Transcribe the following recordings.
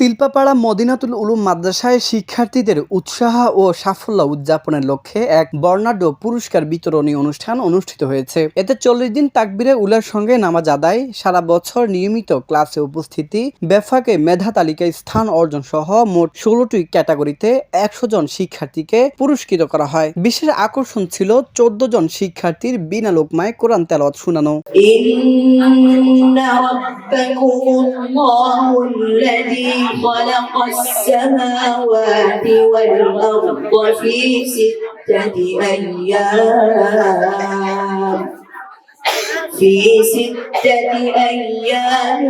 তিলপাপাড়া মদিনাতুল উলুম মাদ্রাসায় শিক্ষার্থীদের উৎসাহ ও সাফল্য উদযাপনের লক্ষ্যে এক বর্ণাঢ্য পুরস্কার বিতরণী অনুষ্ঠান অনুষ্ঠিত হয়েছে। এতে 40 দিন তাকবীরে উলার সঙ্গে নামাজ আদায়, সারা বছর নিয়মিত ক্লাসে উপস্থিতি, বেফাকে মেধা তালিকায় স্থান অর্জন সহ মোট 16টি ক্যাটাগরিতে 100 জন শিক্ষার্থীকে পুরস্কৃত করা হয়। বিশেষ আকর্ষণ ছিল 14 জন শিক্ষার্থীর বিনা লোকমায় কোরআন তেলাওয়াত শোনানো। خلق السماوات والأرض في 6 أيام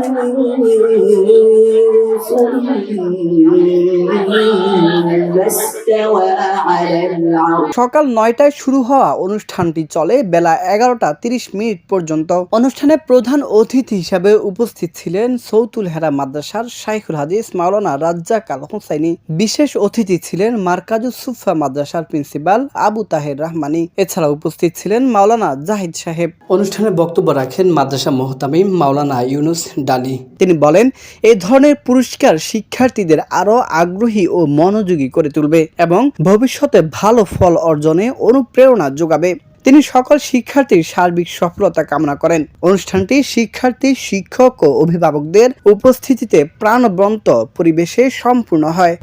সকাল 9টায় শুরু হওয়া অনুষ্ঠানটি চলে বেলা 11টা 30 পর্যন্ত। অনুষ্ঠানে প্রধান অতিথি হিসাবে উপস্থিত ছিলেন সৌতুল হেরা মাদ্রাসার শাইখুল হাদিস মাওলানা রাজ্জাক আল হোসাইনি। বিশেষ অতিথি ছিলেন মারকাজুস সুফা মাদ্রাসার প্রিন্সিপাল আবু তাহের রহমানি। এছাড়া উপস্থিত ছিলেন মাওলানা জাহিদ সাহেব। অনুষ্ঠানে বক্তব্য রাখেন মাদ্রাসা মুহতামিম মাওলানা ইউনুস ডালি। তিনি বলেন, এই ধরনের পুরস্কার শিক্ষার্থীদের আরো আগ্রহী ও মনোযোগী করে তুলবে এবং ভবিষ্যতে ভালো ফল অর্জনে অনুপ্রেরণা যোগাবে। তিনি সকল শিক্ষার্থীর সার্বিক সফলতা কামনা করেন। অনুষ্ঠানটি শিক্ষার্থী, শিক্ষক ও অভিভাবকদের উপস্থিতিতে প্রাণবন্ত পরিবেশে সম্পূর্ণ হয়।